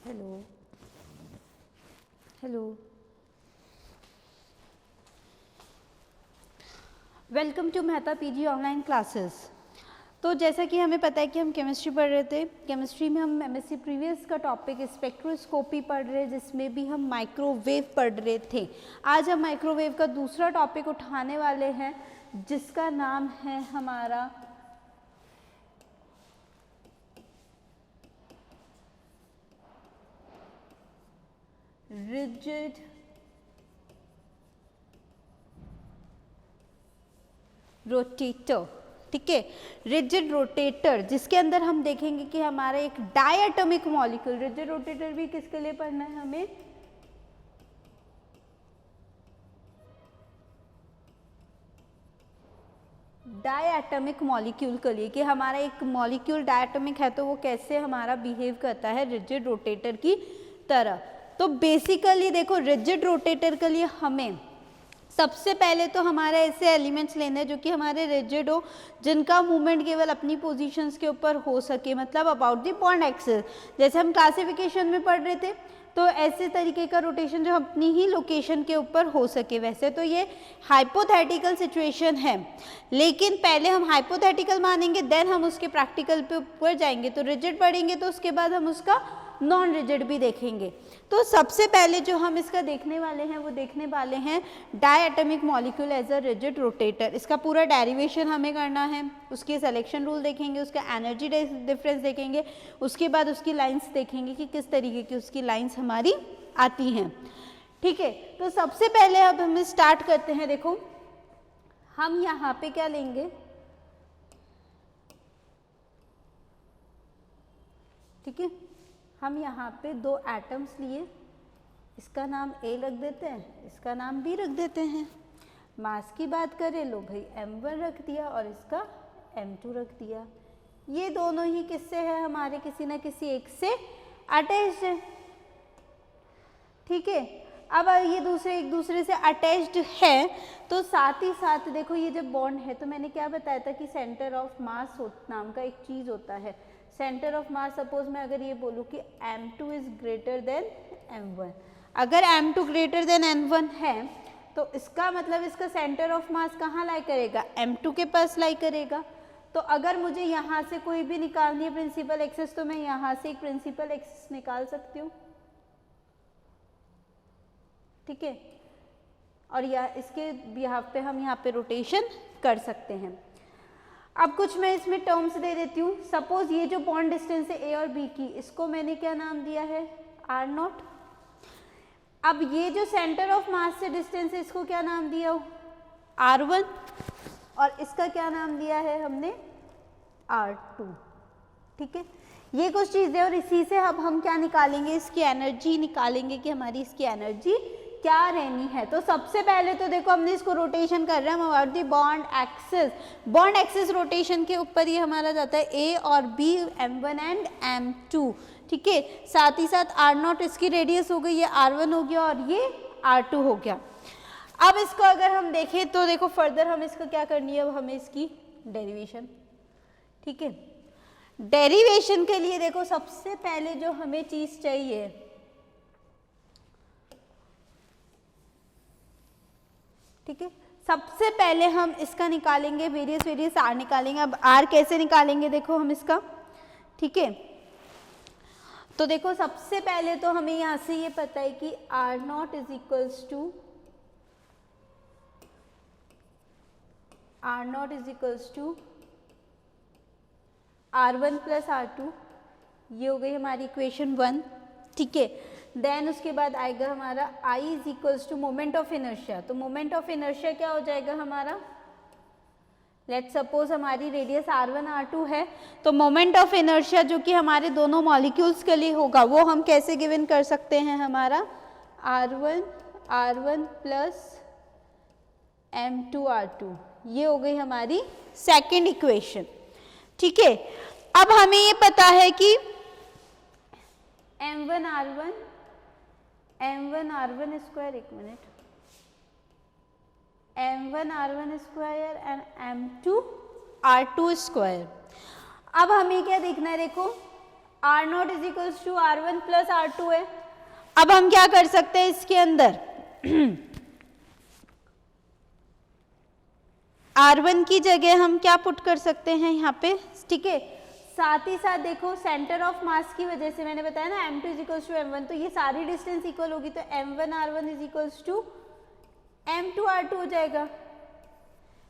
Hello hello, welcome to Mehta PG online classes. तो जैसा कि हमें पता है कि हम केमिस्ट्री पढ़ रहे थे, केमिस्ट्री में हम एमएससी प्रीवियस का टॉपिक स्पेक्ट्रोस्कोपी पढ़ रहे हैं, जिसमें भी हम माइक्रोवेव पढ़ रहे थे। आज हम माइक्रोवेव का दूसरा टॉपिक उठाने वाले हैं, जिसका नाम है हमारा रिजिड रोटेटर। ठीक है, रिजिड रोटेटर, जिसके अंदर हम देखेंगे कि हमारा एक डायटोमिक मॉलिक्यूल, रिजिड रोटेटर भी किसके लिए पढ़ना है हमें, डायटोमिक मॉलिक्यूल के लिए, कि हमारा एक मॉलिक्यूल डायटोमिक है तो वो कैसे हमारा बिहेव करता है रिजिड रोटेटर की तरह। तो बेसिकली देखो, रिजिड रोटेटर के लिए हमें सबसे पहले तो हमारे ऐसे एलिमेंट्स लेने हैं जो कि हमारे रिजिड हो, जिनका मूवमेंट केवल अपनी पोजीशंस के ऊपर हो सके, मतलब अबाउट द बॉन्ड एक्सिस। जैसे हम क्लासिफिकेशन में पढ़ रहे थे, तो ऐसे तरीके का रोटेशन जो अपनी ही लोकेशन के ऊपर हो सके। वैसे तो ये हाइपोथेटिकल सिचुएशन है, लेकिन पहले हम हाइपोथेटिकल मानेंगे, देन हम उसके प्रैक्टिकल पे ऊपर जाएंगे। तो रिजिड पढ़ेंगे तो उसके बाद हम उसका नॉन रिजिड भी देखेंगे। तो सबसे पहले जो हम इसका देखने वाले हैं वो देखने वाले हैं diatomic molecule as a rigid rotator. इसका पूरा डेरिवेशन हमें करना है, उसके सिलेक्शन रूल देखेंगे, उसका एनर्जी डिफरेंस देखेंगे, उसके बाद उसकी लाइंस देखेंगे कि किस तरीके की उसकी लाइंस हमारी आती हैं। ठीक है, तो सबसे पहले अब हम स्टार्ट करते हैं। देखो, हम यहाँ पे क्या लेंगे, ठीक है, हम यहाँ पे दो एटम्स लिए, इसका नाम A रख देते हैं, इसका नाम B रख देते हैं। मास की बात करें, लो भाई M1 रख दिया और इसका M2 रख दिया। ये दोनों ही किससे है, हमारे किसी ना किसी एक से अटैच्ड है। ठीक है, अब ये दूसरे एक दूसरे से अटैच्ड है, तो साथ ही साथ देखो ये जब बॉन्ड है, तो मैंने क्या बताया था कि सेंटर ऑफ मास नाम का एक चीज़ होता है। सेंटर ऑफ मास, सपोज मैं अगर ये बोलूँ कि M2 is greater than M1, अगर M2 ग्रेटर देन M1 है तो इसका मतलब इसका सेंटर ऑफ मास कहाँ लाई करेगा, M2 के पास लाई करेगा। तो अगर मुझे यहाँ से कोई भी निकालनी है प्रिंसिपल एक्सिस, तो मैं यहाँ से एक प्रिंसिपल एक्सिस निकाल सकती हूँ। ठीक है, और या इसके बिहाफ पे हम यहाँ पे रोटेशन कर सकते हैं। अब कुछ मैं इसमें टर्म्स दे देती हूँ। सपोज ये जो बॉन्ड डिस्टेंस है A और B की, इसको मैंने क्या नाम दिया है, R0। अब ये जो सेंटर ऑफ मास से डिस्टेंस है, इसको क्या नाम दिया, R1, और इसका क्या नाम दिया है हमने, R2। ठीक है, ये कुछ चीज़ें, और इसी से अब हम क्या निकालेंगे, इसकी एनर्जी निकालेंगे कि हमारी इसकी एनर्जी क्या रहनी है। तो सबसे पहले तो देखो हमने इसको रोटेशन कर रहे हैं about the bond axis. Bond axis rotation के ऊपर ये हमारा जाता है A और B, M1 एंड M2। ठीक है, साथ ही साथ R0 इसकी रेडियस हो गई, ये R1 हो गया और ये R2 हो गया। अब इसको अगर हम देखें तो देखो फर्दर हम इसको क्या करनी है, अब हमें इसकी डेरिवेशन। ठीक है, डेरिवेशन के लिए देखो सबसे पहले जो हमें चीज चाहिए, ठीक है, सबसे पहले हम इसका निकालेंगे वेरियस R निकालेंगे। अब R कैसे निकालेंगे, देखो हम इसका, ठीक है, तो देखो सबसे पहले तो हमें यहाँ से ये पता है कि R0 is equals to R1 plus R2, ये हो गई हमारी इक्वेशन 1। ठीक है, देन उसके बाद आएगा हमारा I is equals to moment of inertia. तो मोमेंट ऑफ इनर्शिया क्या हो जाएगा हमारा, लेट्स सपोज हमारी रेडियस R1 R2 है, तो मोमेंट ऑफ इनर्शिया जो कि हमारे दोनों मॉलिक्यूल्स के लिए होगा, वो हम कैसे गिवन कर सकते हैं, हमारा R1 प्लस M2 R2, ये हो गई हमारी सेकेंड इक्वेशन। ठीक है, अब हमें ये पता है कि M1 R1 स्क्वायर, एक minute, M1 R1 square and M2 R2 square. अब हमें क्या देखना है, देखो R naught is equals to R1 plus R2 है। अब हम क्या कर सकते हैं इसके अंदर R1 की जगह हम क्या पुट कर सकते हैं यहाँ पे, ठीक है। साथ ही साथ देखो सेंटर ऑफ मास की वजह से मैंने बताया ना m2 is equals to m1, तो ये सारी डिस्टेंस इक्वल होगी तो m1 R1 is equals to m2 R2 हो जाएगा।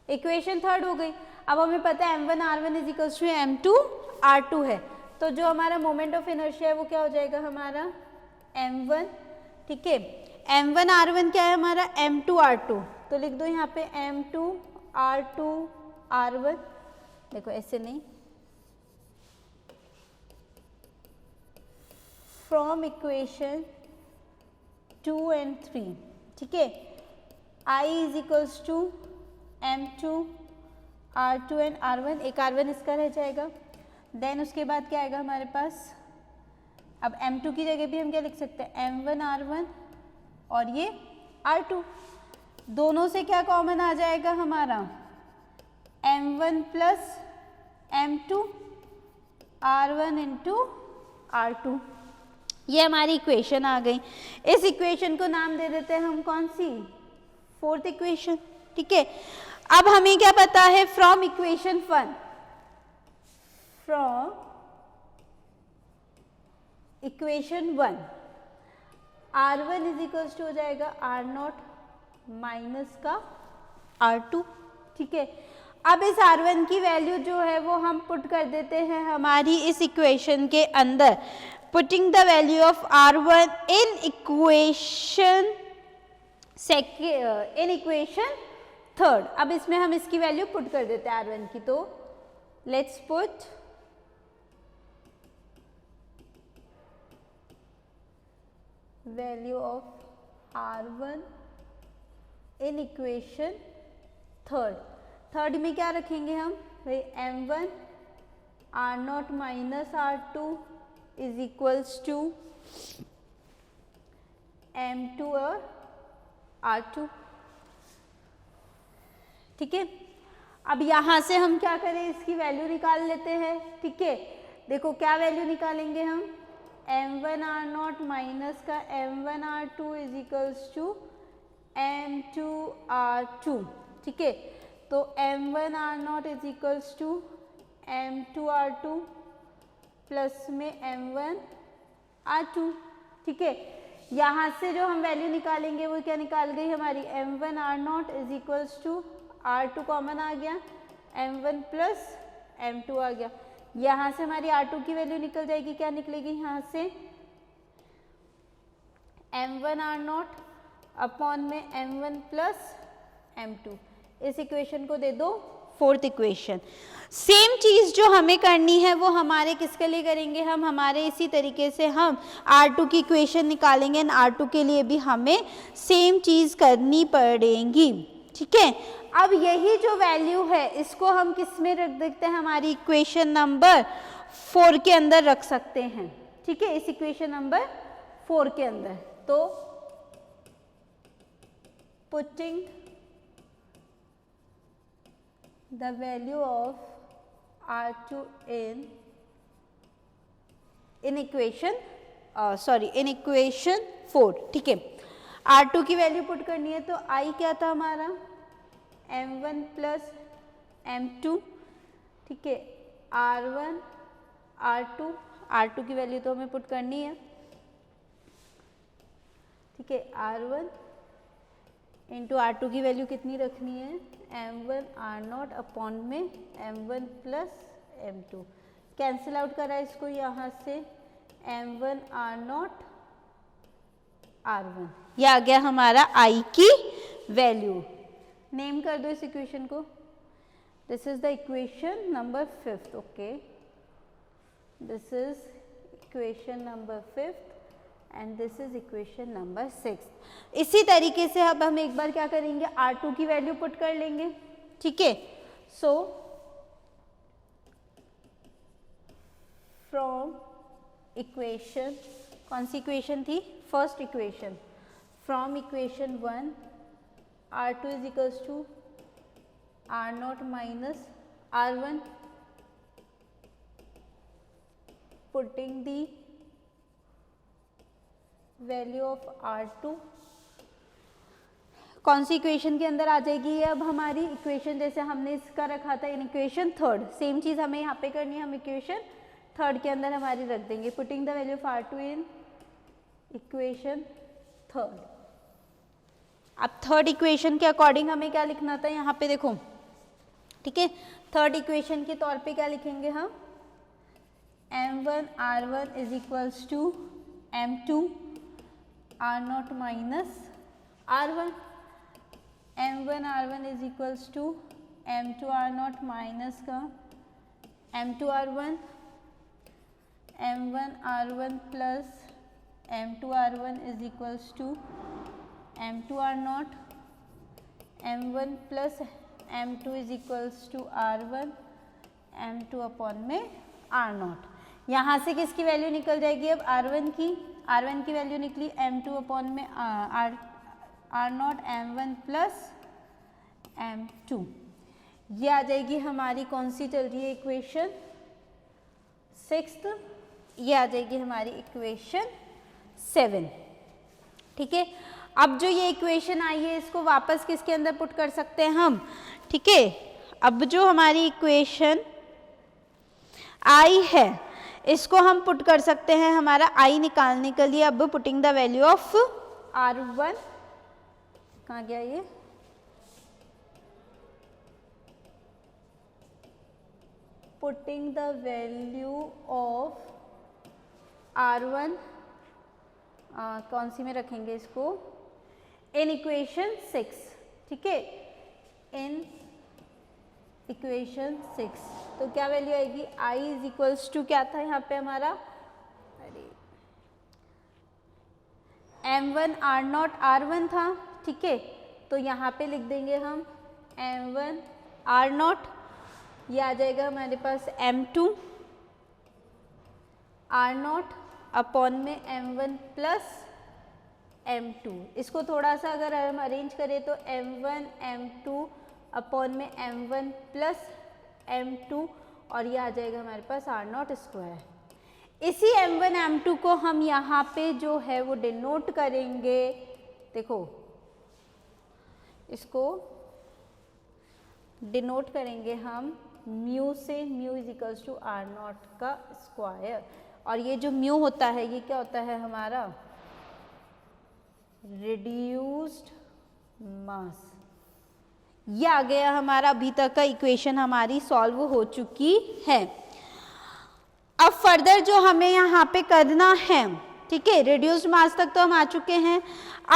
इक्वेशन थर्ड हो गई। अब हमें पता है m1 R1 is equals to m2 R2 है, तो जो हमारा मोमेंट ऑफ इनर्शिया है वो क्या हो जाएगा हमारा m1, ठीक है। m1 R1 क्या है हमारा m2 R2, तो लिख दो यहाँ पे m2 R2 R1, देखो ऐसे नहीं, फ्रॉम इक्वेशन 2 and 3, ठीक है। I is equals to m2 R2 and R1, एक R1 इसका रह जाएगा। देन उसके बाद क्या आएगा हमारे पास, अब m2 की जगह भी हम क्या लिख सकते हैं m1 R1 और ये R2, दोनों से क्या कॉमन आ जाएगा हमारा m1 plus m2 R1 into R2, ये हमारी इक्वेशन आ गई। इस इक्वेशन को नाम दे देते हैं हम कौन सी, फोर्थ इक्वेशन, ठीक है। अब हमें क्या पता है from equation 1, from equation 1 R1 is equals to हो जाएगा R0 माइनस का R2, ठीक है। अब इस R1 की वैल्यू जो है वो हम पुट कर देते हैं हमारी इस इक्वेशन के अंदर, putting the value of R1 in equation third. अब इसमें हम इसकी वैल्यू पुट कर देते हैं R1 की, तो let's put value of R1 in equation third में क्या रखेंगे हम भाई m1 R0 minus R2 is equals to m2 और R2, ठीक है। अब यहाँ से हम क्या करें, इसकी वैल्यू निकाल लेते हैं, ठीक है। देखो क्या वैल्यू निकालेंगे हम, m1 R0 माइनस का m1 R2 is equals to m2 R2, ठीक है। तो m1 R0 is equals to m2 R2 plus में m1 R2, ठीक है। यहाँ से जो हम वैल्यू निकालेंगे वो क्या निकाल गई हमारी m1 R0 is equals to R2 common आ गया, m1 प्लस m2 आ गया। यहाँ से हमारी R2 की वैल्यू निकल जाएगी, क्या निकलेगी यहाँ से m1 R0 अपॉन में m1 प्लस m2। इस इक्वेशन को दे दो फोर्थ इक्वेशन। सेम चीज जो हमें करनी है वो हमारे किसके लिए करेंगे, हम हमारे इसी तरीके से हम R2 की इक्वेशन निकालेंगे एंड R2 के लिए भी हमें सेम चीज करनी पड़ेगी, ठीक है। अब यही जो वैल्यू है इसको हम किस में रख देते हैं, हमारी इक्वेशन नंबर 4 के अंदर रख सकते हैं, ठीक है। इस इक्वेशन नंबर 4 के अंदर, तो putting the value of R2 in equation equation 4, ठीक है। R2 की वैल्यू पुट करनी है, तो I क्या था हमारा m1 प्लस m2, ठीक है। R1 R2 की वैल्यू तो हमें पुट करनी है, ठीक है। R1 इंटू R2 की वैल्यू कितनी रखनी है m1 R0 अपॉन में m1 plus m2, cancel out करा इसको यहाँ से m1 R0 R1, ये आ गया हमारा I की वैल्यू। नेम कर दो इस इक्वेशन को, this is the equation number 5th, okay, this is equation number 5th and this is equation number 6। इसी तरीके से अब हम एक बार क्या करेंगे, R2 की वैल्यू पुट कर लेंगे, ठीक है। सो फ्रॉम इक्वेशन, कौन सी इक्वेशन थी, first equation, from equation 1 R2 is equals to R0 minus R1 putting the value of R2 कौन सी इक्वेशन के अंदर आ जाएगी ये अब हमारी इक्वेशन जैसे हमने इसका रखा था इन इक्वेशन थर्ड, सेम चीज़ हमें यहाँ पे करनी है, हम इक्वेशन थर्ड के अंदर हमारी रख देंगे putting the value of R2 in equation third. अब थर्ड इक्वेशन के अकॉर्डिंग हमें क्या लिखना था यहाँ पे देखो, ठीक है, थर्ड इक्वेशन के तौर पे क्या लिखेंगे हम, m1 r1 is equals to m2 r0 minus r1, m1 r1 is equals to m2 r0 minus का m2 r1, m1 r1 plus m2 r1 is equals to m2 r0, m1 plus m2 is equals to r1, m2 upon में r0। यहाँ से किसकी value निकल जाएगी अब r1 की value निकली m2 अपॉन में r0 m1 प्लस m2, ये आ जाएगी हमारी कौन सी चल रही है इक्वेशन सिक्स्थ, ये आ जाएगी हमारी इक्वेशन 7, ठीक है। अब जो ये इक्वेशन आई है इसको वापस किसके अंदर पुट कर सकते हैं हम, ठीक है। अब जो हमारी इक्वेशन आई है इसको हम पुट कर सकते हैं हमारा आई निकालने के लिए। अब putting the value of R1, कहाँ गया ये, putting the value of R1 कौन सी में रखेंगे इसको, इन इक्वेशन 6, ठीक है, इन इक्वेशन 6, तो क्या वैल्यू आएगी I इज इक्वल्स टू क्या था यहाँ पे हमारा, अरे m1 r0 r1 था, ठीक है, तो यहाँ पे लिख देंगे हम m1 r0, ये आ जाएगा हमारे पास m2 r0 अपॉन में m1 प्लस m2। इसको थोड़ा सा अगर हम अरेंज करें तो m1 m2 अपॉन में m1 प्लस m2 और ये आ जाएगा हमारे पास r0 स्क्वायर। इसी m1 m2 को हम यहाँ पे जो है वो डिनोट करेंगे, देखो इसको डिनोट करेंगे हम म्यू से, mu is equals to r0 का स्क्वायर, और ये जो म्यू होता है ये क्या होता है हमारा रिड्यूस्ड मास। ये आ गया हमारा अभी तक का इक्वेशन हमारी सॉल्व हो चुकी है। अब फर्दर जो हमें यहाँ पे करना है, ठीक है, रिड्यूस्ड मास तक तो हम आ चुके हैं।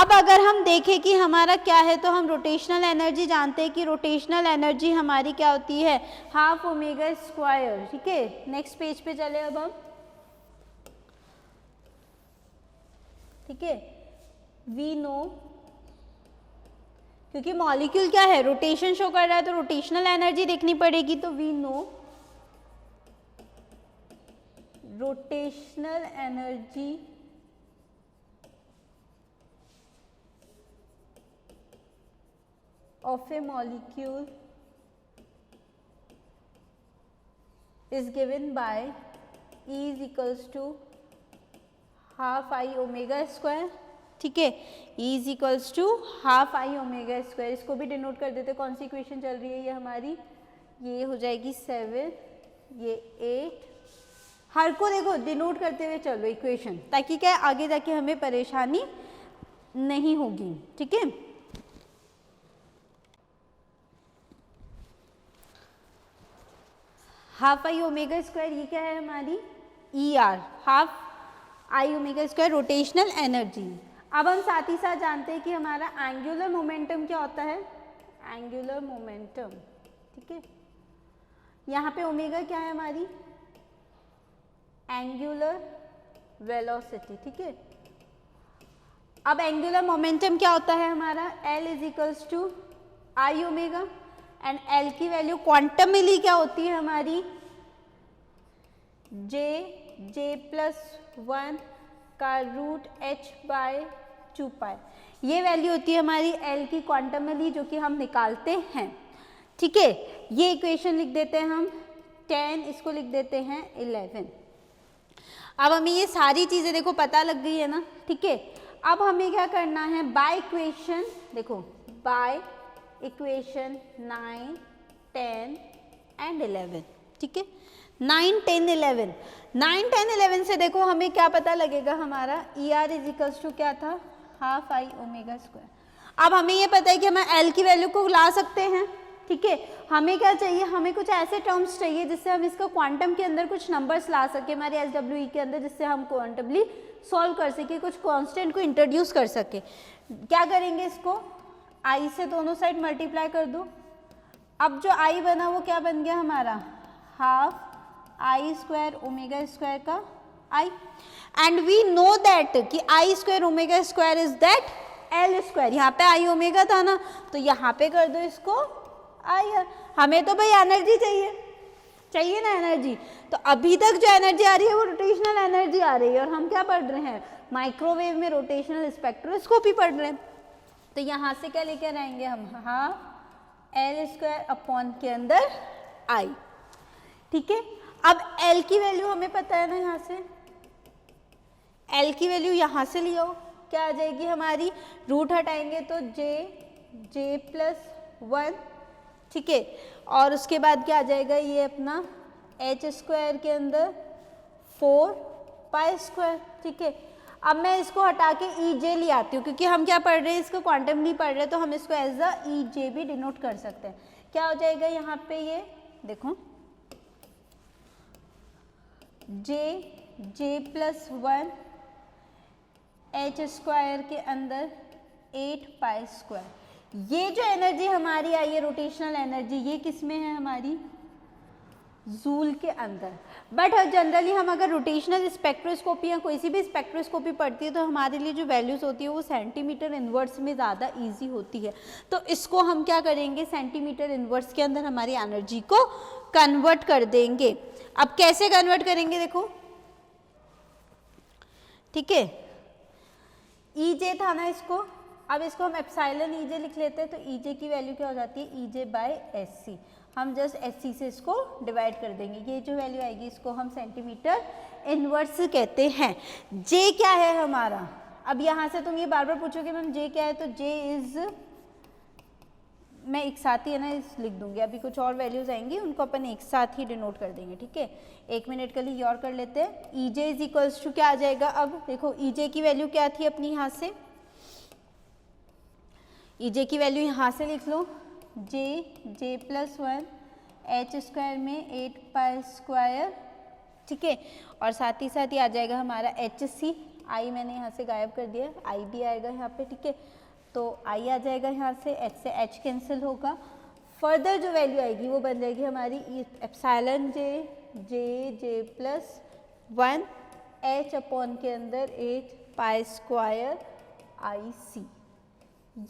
अब अगर हम देखें कि हमारा क्या है तो हम रोटेशनल एनर्जी जानते हैं कि रोटेशनल एनर्जी हमारी क्या होती है, हाफ ओमेगा स्क्वायर, ठीक है। नेक्स्ट पेज पे चले अब हम, ठीक है, वी नो, क्योंकि मॉलिक्यूल क्या है रोटेशन शो कर रहा है तो रोटेशनल एनर्जी देखनी पड़ेगी, तो we know rotational energy of a molecule is given by E is equals to half I omega square, ठीक है, E is equals to half I omega square. इसको भी डिनोट कर देते, कौन सी इक्वेशन चल रही है ये हमारी, ये हो जाएगी 7, ये 8, हर को देखो डिनोट करते हुए चलो इक्वेशन, ताकि क्या आगे जाके हमें परेशानी नहीं होगी, ठीक है। हाफ आई ओमेगा स्क्वायर ये क्या है हमारी E R, half I omega square rotational energy. अब हम साथ ही साथ जानते हैं कि हमारा एंगुलर मोमेंटम क्या होता है, एंगुलर मोमेंटम, ठीक है। यहाँ पे ओमेगा क्या है हमारी एंगुलर वेलोसिटी, ठीक है। अब एंगुलर मोमेंटम क्या होता है हमारा, L is equals to I omega, and L की वैल्यू क्वांटमली क्या होती है हमारी J प्लस 1 का रूट h बाय 2 पाई, ये वैल्यू होती है हमारी L की क्वांटमली जो कि हम निकालते हैं, ठीक है। ये इक्वेशन लिख देते हैं हम 10, इसको लिख देते हैं 11। अब हमें ये सारी चीज़ें देखो पता लग गई है ना, ठीक है। अब हमें क्या करना है, बाय इक्वेशन, देखो बाय इक्वेशन 9, 10 एंड 11, ठीक है। 9, 10, 11, 9, 10, 11 से देखो हमें क्या पता लगेगा, हमारा E R is equals to क्या था, हाफ आई ओमेगा स्क्वायर। अब हमें ये पता है कि हम एल की वैल्यू को ला सकते हैं, ठीक है। हमें क्या चाहिए, हमें कुछ ऐसे टर्म्स चाहिए जिससे हम इसका क्वांटम के अंदर कुछ नंबर्स ला सके हमारे एस डब्ल्यू ई के अंदर, जिससे हम क्वांटमली सॉल्व कर सके, कुछ कांस्टेंट को इंट्रोड्यूस कर सके। क्या करेंगे, इसको आई से दोनों साइड मल्टीप्लाई कर दो। अब जो आई बना वो क्या बन गया हमारा, half I square omega square का I, and we know that कि I square omega square is that L square. यहाँ पे आई ओमेगा था ना, तो यहाँ पे कर दो इसको आई। हमें तो भाई एनर्जी चाहिए ना एनर्जी, तो अभी तक जो एनर्जी आ रही है वो रोटेशनल एनर्जी आ रही है, और हम क्या पढ़ रहे हैं, माइक्रोवेव में रोटेशनल स्पेक्ट्रोस्कोपी पढ़ रहे हैं। तो यहाँ से क्या लेकर आएंगे हम, हाफ एल स्क्वायर अपॉन के अंदर आई, ठीक है। अब एल की वैल्यू हमें पता है ना, यहाँ से एल की वैल्यू यहाँ से लियो, क्या आ जाएगी हमारी, रूट हटाएंगे तो जे प्लस 1, ठीक है। और उसके बाद क्या आ जाएगा, ये अपना एच स्क्वायर के अंदर 4 पाई स्क्वायर, ठीक है। अब मैं इसको हटा के ई जे ले आती हूँ, क्योंकि हम क्या पढ़ रहे हैं, इसको क्वांटम नहीं पढ़ रहे, तो हम इसको एज अ ई जे भी डिनोट कर सकते हैं। क्या हो जाएगा यहाँ पे, ये देखो जे प्लस 1 एच स्क्वायर के अंदर 8 पाई स्क्वायर। ये जो एनर्जी हमारी आई है रोटेशनल एनर्जी, ये किस में है हमारी, जूल के अंदर। बट जनरली हम अगर रोटेशनल स्पेक्ट्रोस्कोपी या कोई सी भी स्पेक्ट्रोस्कोपी पढ़ती है तो हमारे लिए जो वैल्यूज़ होती है वो सेंटीमीटर इनवर्स में ज़्यादा इजी होती है। तो इसको हम क्या करेंगे, सेंटीमीटर इनवर्स के अंदर हमारी एनर्जी को कन्वर्ट कर देंगे। अब कैसे कन्वर्ट करेंगे, देखो, ठीक है, ई जे था ना इसको, अब इसको हम एप्सिलॉन ई जे लिख लेते हैं, तो ई जे की वैल्यू क्या हो जाती है, ई जे बाय एस सी। हम जस्ट एस सी से इसको डिवाइड कर देंगे, ये जो वैल्यू आएगी इसको हम सेंटीमीटर इनवर्स कहते हैं। जे क्या है हमारा, अब यहाँ से तुम ये बार बार पूछोगे मैम जे क्या है, तो जे इज, मैं एक साथ ही है ना इस लिख दूंगी, अभी कुछ और वैल्यूज आएंगी उनको अपन एक साथ ही डिनोट कर देंगे, ठीक है। एक मिनट के लिए और कर लेते हैं। ई जे इज इक्वल्स टू क्या आ जाएगा, अब देखो ई जे की वैल्यू क्या थी अपनी, यहाँ से ई जे की वैल्यू यहाँ से लिख लो, जे प्लस 1 एच स्क्वायर में 8 पाई स्क्वायर, ठीक है। और साथ ही आ जाएगा हमारा एच सी, आई मैंने यहाँ से गायब कर दिया, आई भी आएगा यहाँ पे, ठीक है। तो आई आ जाएगा यहाँ से एच कैंसिल होगा। फर्दर जो वैल्यू आएगी वो बन जाएगी हमारी एप्सिलॉन जे प्लस 1 एच अपॉन के अंदर 8 पाई स्क्वायर आई सी।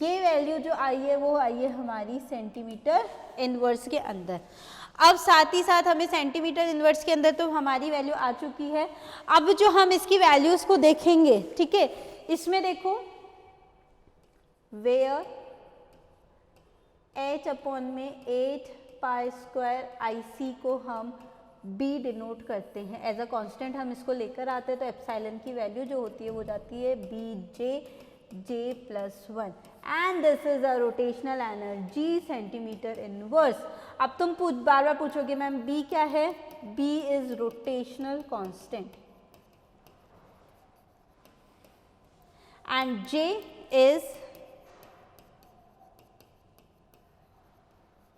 ये वैल्यू जो आई है वो आई है हमारी सेंटीमीटर इनवर्स के अंदर। अब साथ ही साथ हमें सेंटीमीटर इनवर्स के अंदर तो हमारी वैल्यू आ चुकी है। अब जो हम इसकी वैल्यूज को देखेंगे, ठीक है, इसमें देखो वेयर एच अपॉन में 8 पाई स्क्वायर आई सी को हम बी डिनोट करते हैं एज अ कांस्टेंट, हम इसको लेकर आते हैं तो एप्सिलॉन की वैल्यू जो होती है वो जाती है B J plus 1 and this is a rotational energy centimetre inverse. अब तुम बार बार पूछोगे मैम बी क्या है, B is rotational constant and J is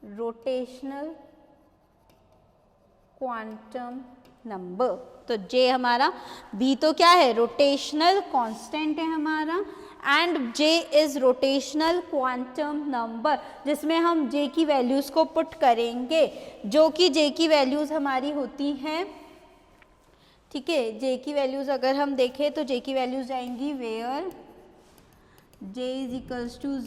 rotational quantum number. तो जे हमारा, बी तो क्या है, रोटेशनल कांस्टेंट है हमारा, and J is rotational quantum number, जिसमें हम जे की वैल्यूज को पुट करेंगे, जो कि जे की वैल्यूज हमारी होती हैं, ठीक है। जे की वैल्यूज अगर हम देखें तो जे की वैल्यूज आएंगी where J is equals to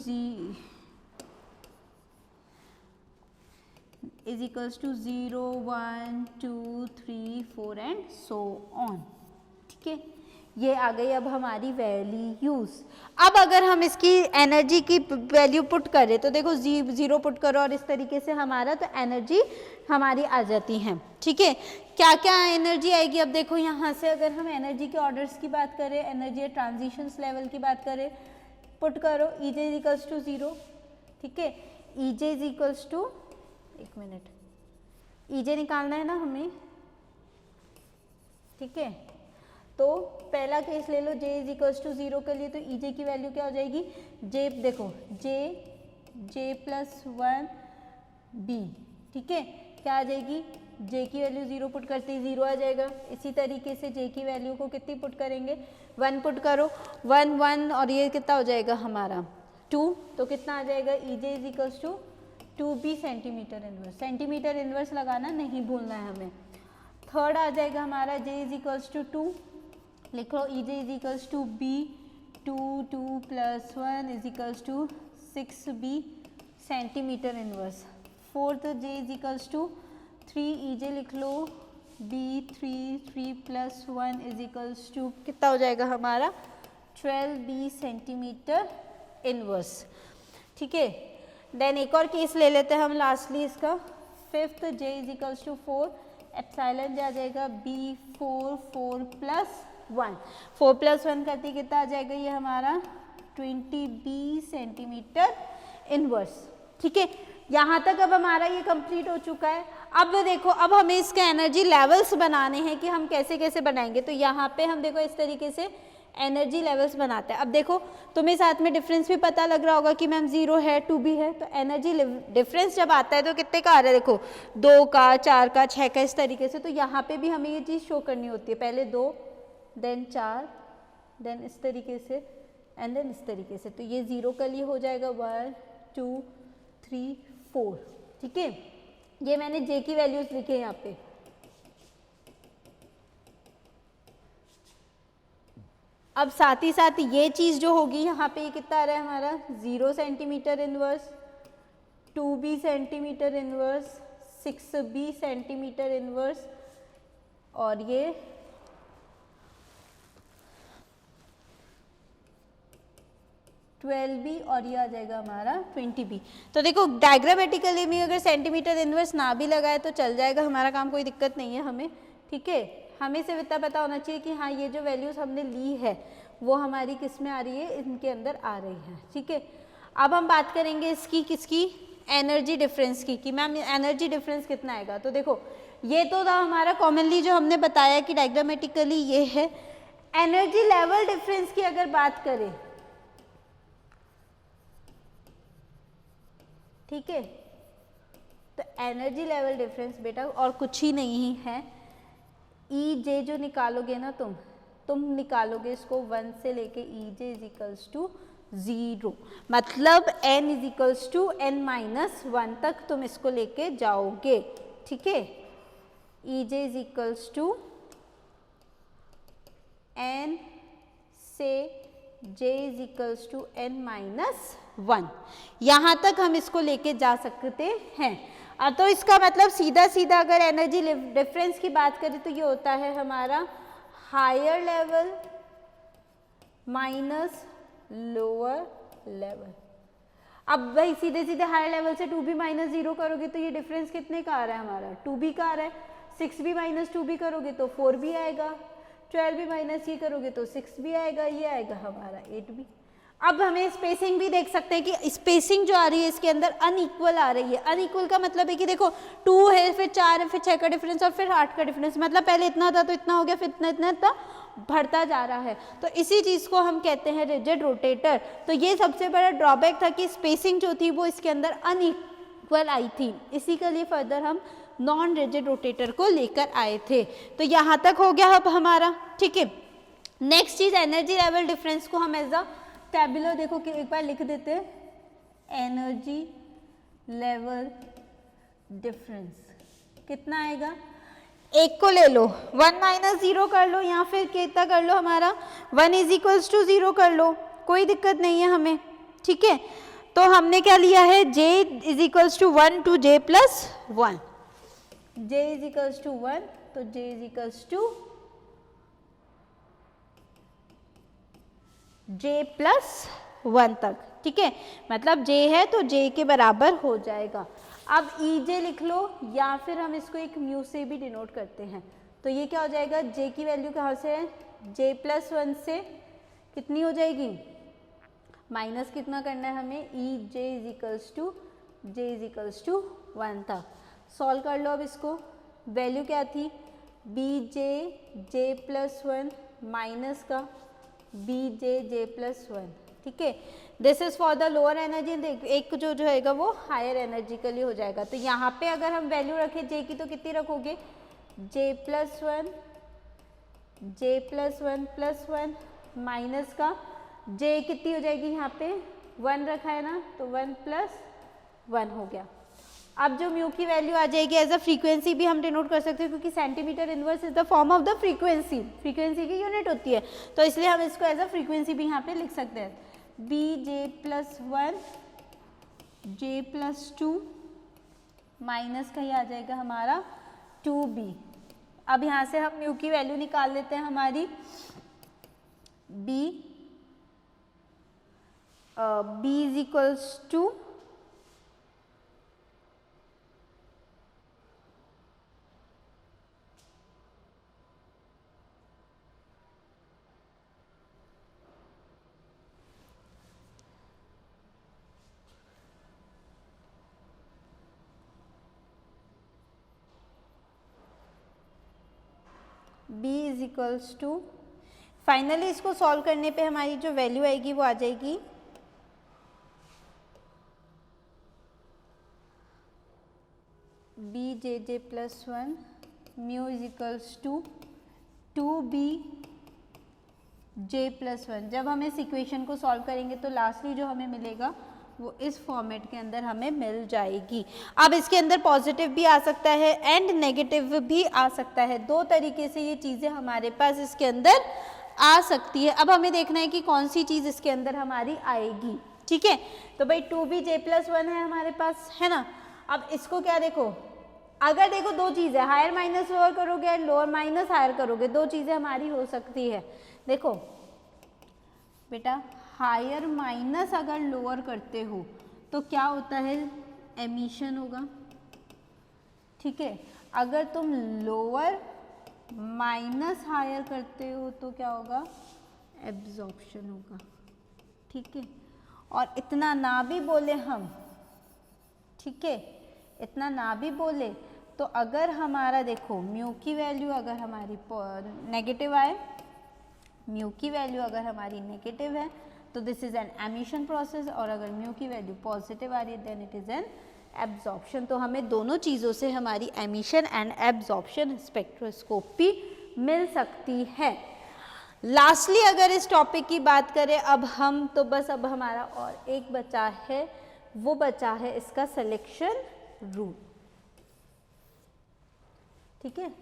is equals to 0 1 2 3 4 and so on, ठीक है। ये आ गई अब हमारी वैल्यूज। अब अगर हम इसकी एनर्जी की वैल्यू पुट करें तो देखो 0 पुट करो और इस तरीके से हमारा तो एनर्जी हमारी आ जाती है। ठीक है, क्या क्या एनर्जी आएगी? अब देखो यहाँ से अगर हम एनर्जी के ऑर्डर्स की बात करें, एनर्जी ट्रांजिशंस लेवल की बात करें, पुट करो EJ इज इक्वल्स टू 0। ठीक है, EJ इज इक्वल्स टू, एक मिनट, EJ निकालना है ना हमें। ठीक है, तो पहला केस ले लो J इज इक्वल्स टू 0 के लिए, तो EJ की वैल्यू क्या हो जाएगी? J, देखो J प्लस 1 B। ठीक है, क्या आ जाएगी? J की वैल्यू 0 पुट करते ही 0 आ जाएगा। इसी तरीके से J की वैल्यू को कितनी पुट करेंगे? 1 पुट करो, 1 और ये कितना हो जाएगा हमारा 2, तो कितना आ जाएगा? EJ is equals to 2B centimetre inverse. Centimetre inverse लगाना नहीं भूलना है हमें। थर्ड आ जाएगा हमारा J इज इक्वल्स टू 2, लिख लो EJ is equals to B, 2 plus 1 is equals to 6B centimetre inverse. Fourth J is equals to 3, EJ लिख लो B, 3 plus 1 is equals to कितना हो जाएगा हमारा? 12B centimetre inverse. ठीक है, देन एक और केस ले लेते हैं हम लास्टली इसका। Fifth J is equals to 4, epsilon आ जाएगा B, 4 प्लस 1, 4 प्लस 1 करते कितना आ जाएगा? ये हमारा 20B सेंटीमीटर इनवर्स। ठीक है, यहाँ तक अब हमारा ये कंप्लीट हो चुका है। अब देखो, अब हमें इसके एनर्जी लेवल्स बनाने हैं कि हम कैसे कैसे बनाएंगे। तो यहाँ पे हम देखो इस तरीके से एनर्जी लेवल्स बनाते हैं। अब देखो तुम्हें साथ में डिफरेंस भी पता लग रहा होगा कि मैम 0 है 2 भी है, तो एनर्जी डिफरेंस जब आता है तो कितने का आ रहा है? देखो 2 का, 4 का, 6 का, इस तरीके से। तो यहाँ पे भी हमें ये चीज़ शो करनी होती है, पहले 2, देन 4, देन इस तरीके से, एंड देन इस तरीके से। तो ये 0 के लिए हो जाएगा 1 2 3 4। ठीक है, ये मैंने J की वैल्यूज लिखे हैं यहाँ पे। अब साथ ही साथ ये चीज़ जो होगी यहाँ पे, ये कितना आ रहा है हमारा? 0 centimetre inverse, 2B centimetre inverse, 6B centimetre inverse, और ये 12B, और ये आ जाएगा हमारा 20B। तो देखो डायग्रामेटिकली में अगर सेंटीमीटर इनवर्स ना भी लगाए तो चल जाएगा हमारा काम, कोई दिक्कत नहीं है हमें। ठीक है, हमें सिर्फ इतना पता होना चाहिए कि हाँ ये जो वैल्यूज हमने ली है वो हमारी किस में आ रही है? इनके अंदर आ रही है। ठीक है, अब हम बात करेंगे इसकी किसकी? एनर्जी डिफरेंस की, कि मैम एनर्जी डिफरेंस कितना आएगा। तो देखो ये तो था हमारा कॉमनली जो हमने बताया कि डायग्रामेटिकली ये है। एनर्जी लेवल डिफरेंस की अगर बात करें, ठीक है, तो एनर्जी लेवल डिफरेंस बेटा और कुछ ही नहीं है, EJ जो निकालोगे ना तुम निकालोगे इसको 1 से लेके EJ इज इक्वल्स टू 0, मतलब n is equals to n minus 1 तक तुम इसको लेके जाओगे। ठीक है, EJ is equals to n से J is equals to n minus 1, यहाँ तक हम इसको लेके जा सकते हैं। तो इसका मतलब सीधा सीधा अगर एनर्जी डिफरेंस की बात करें तो ये होता है हमारा higher level minus lower level. अब भाई सीधे सीधे हायर लेवल से 2B माइनस 0 करोगे तो ये डिफरेंस कितने का आ रहा है हमारा? 2B का आ रहा है। 6B माइनस 2B करोगे तो 4B आएगा, 12B माइनस ये करोगे तो 6B आएगा, ये आएगा हमारा 8B। अब हमें स्पेसिंग भी देख सकते हैं कि स्पेसिंग जो आ रही है इसके अंदर अनइक्वल आ रही है। अनइक्वल का मतलब है कि देखो 2 है, फिर 4 है, फिर 6 का डिफरेंस और फिर 8 का डिफरेंस, मतलब पहले इतना था तो इतना हो गया, फिर इतना बढ़ता जा रहा है। तो इसी चीज़ को हम कहते हैं रिजिड रोटेटर। तो ये सबसे बड़ा ड्रॉबैक था कि स्पेसिंग जो थी वो इसके अंदर अनइक्वल आई थी, इसी के लिए फर्दर हम नॉन रिजिड रोटेटर को लेकर आए थे। तो यहाँ तक हो गया अब हमारा। ठीक है, नेक्स्ट चीज़ एनर्जी लेवल डिफरेंस को हम एज अ टैबुलर देखो कि एक बार लिख देते हैं, एनर्जी लेवल डिफरेंस कितना आएगा? एक को ले लो, 1 माइनस 0 कर लो या फिर कितना कर लो हमारा 1 इज इक्वल्स टू 0 कर लो, कोई दिक्कत नहीं है हमें। ठीक है, तो हमने क्या लिया है? J is equals to 1 two J plus 1, J is equals to 1 तो J is equals to j+1 तक, ठीक है, मतलब j है तो j के बराबर हो जाएगा। अब EJ लिख लो या फिर हम इसको एक म्यू से भी डिनोट करते हैं, तो ये क्या हो जाएगा, j की वैल्यू कहाँ से है, j+1 से कितनी हो जाएगी, माइनस कितना करना है हमें, j=1 था। सॉल्व कर लो अब इसको, वैल्यू क्या थी, bj+1 माइनस का bj+1, ठीक है। This is for the lower energy, एक जो रहेगा वो हायर एनर्जी के लिए हो जाएगा। तो यहाँ पे अगर हम वैल्यू रखें j की तो कितनी रखोगे, j+1 +1 माइनस का j कितनी हो जाएगी, यहाँ पे 1 रखा है ना, तो 1 + 1 हो गया। अब जो म्यू की वैल्यू आ जाएगी एज अ फ्रीक्वेंसी भी हम डिनोट कर सकते हैं, क्योंकि centimetre inverse is the form of the frequency, frequency की यूनिट होती है, तो इसलिए हम इसको एज अ फ्रीक्वेंसी भी यहाँ पे लिख सकते हैं, bj+1 j+2 माइनस का ही आ जाएगा हमारा 2b। अब यहाँ से हम म्यू की वैल्यू निकाल लेते हैं हमारी, b = फाइनली इसको सॉल्व करने पे हमारी जो वैल्यू आएगी वो आ जाएगी bj+1 म्यू = 2bj+1। जब हम इस इक्वेशन को सॉल्व करेंगे तो लास्टली जो हमें मिलेगा वो इस फॉर्मेट के अंदर हमें मिल जाएगी। अब इसके अंदर पॉजिटिव भी आ सकता है एंड नेगेटिव भी आ सकता है, दो तरीके से ये चीज़ें हमारे पास इसके अंदर आ सकती है। अब हमें देखना है कि कौन सी चीज़ इसके अंदर हमारी आएगी, ठीक है। तो भाई 2bj+1 है हमारे पास, है ना। अब इसको क्या देखो, अगर देखो दो चीज़ें, हायर माइनस लोअर करोगे एंड लोअर माइनस हायर करोगे, दो चीज़ें हमारी हो सकती है। देखो बेटा, हायर माइनस अगर लोअर करते हो तो क्या होता है, एमिशन होगा, ठीक है। अगर तुम लोअर माइनस हायर करते हो तो क्या होगा, एब्जॉर्प्शन होगा, ठीक है। और इतना ना भी बोले हम, ठीक है, इतना ना भी बोले तो अगर हमारा देखो म्यू की वैल्यू अगर हमारी नेगेटिव आए, म्यू की वैल्यू अगर हमारी नेगेटिव है तो this is an emission process, और अगर म्यू की वैल्यू पॉजिटिव आ रही है then it is an absorption. तो हमें दोनों चीज़ों से हमारी एमिशन एंड एब्जॉर्प्शन स्पेक्ट्रोस्कोपी मिल सकती है। लास्टली अगर इस टॉपिक की बात करें अब हम, तो बस अब हमारा और एक बचा है, वो बचा है इसका सिलेक्शन रूल, ठीक है।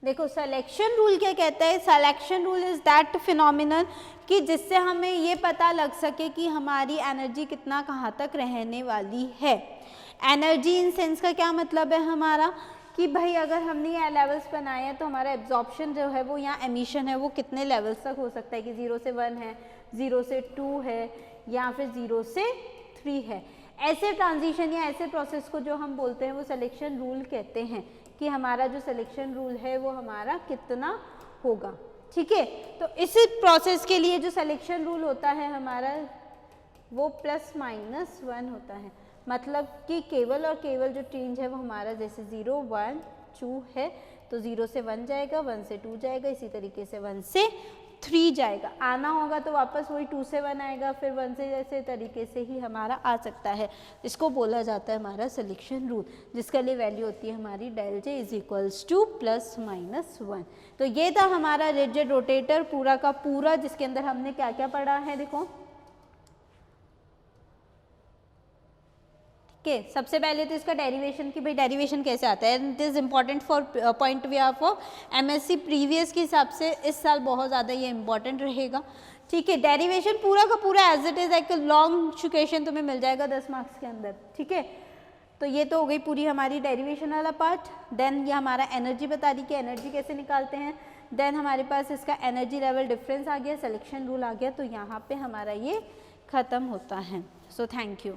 देखो सिलेक्शन रूल क्या कहता है, selection rule is that phenomenon कि जिससे हमें ये पता लग सके कि हमारी एनर्जी कितना कहाँ तक रहने वाली है। एनर्जी इन सेंस का क्या मतलब है हमारा, कि भाई अगर हमने ये लेवल्स बनाए हैं तो हमारा एब्जॉर्प्शन जो है वो, यहाँ एमिशन है वो कितने लेवल्स तक हो सकता है, कि 0 से 1 है, 0 से 2 है, या फिर 0 से 3 है। ऐसे ट्रांजिशन या ऐसे प्रोसेस को जो हम बोलते हैं वो सिलेक्शन रूल कहते हैं, कि हमारा जो सिलेक्शन रूल है वो हमारा कितना होगा, ठीक है। तो इस प्रोसेस के लिए जो सिलेक्शन रूल होता है हमारा वो ±1 होता है, मतलब कि केवल और केवल जो चेंज है वो हमारा जैसे 0 1 2 है तो 0 से 1 जाएगा, 1 से 2 जाएगा, इसी तरीके से 1 से 3 जाएगा। आना होगा तो वापस वही 2 से 1 आएगा, फिर 1 से, जैसे तरीके से ही हमारा आ सकता है। इसको बोला जाता है हमारा सिलेक्शन रूल, जिसके लिए वैल्यू होती है हमारी del J = ±1। तो ये था हमारा रिजिड रोटेटर पूरा का पूरा, जिसके अंदर हमने क्या क्या पढ़ा है। देखो सबसे पहले तो इसका डेरिवेशन, कि भाई डेरिवेशन कैसे आता है, it is important for point we are for MSc previous के हिसाब से इस साल बहुत ज़्यादा ये इम्पॉर्टेंट रहेगा, ठीक है। डेरिवेशन पूरा का पूरा एज इट इज़ एक लॉन्ग क्वेश्चन तुम्हें मिल जाएगा 10 मार्क्स के अंदर, ठीक है। तो ये तो हो गई पूरी हमारी डेरिवेशन वाला पार्ट। देन ये हमारा एनर्जी बता दी कि एनर्जी कैसे निकालते हैं, देन हमारे पास इसका एनर्जी लेवल डिफरेंस आ गया, सिलेक्शन रूल आ गया, तो यहाँ पे हमारा ये ख़त्म होता है। So thank you.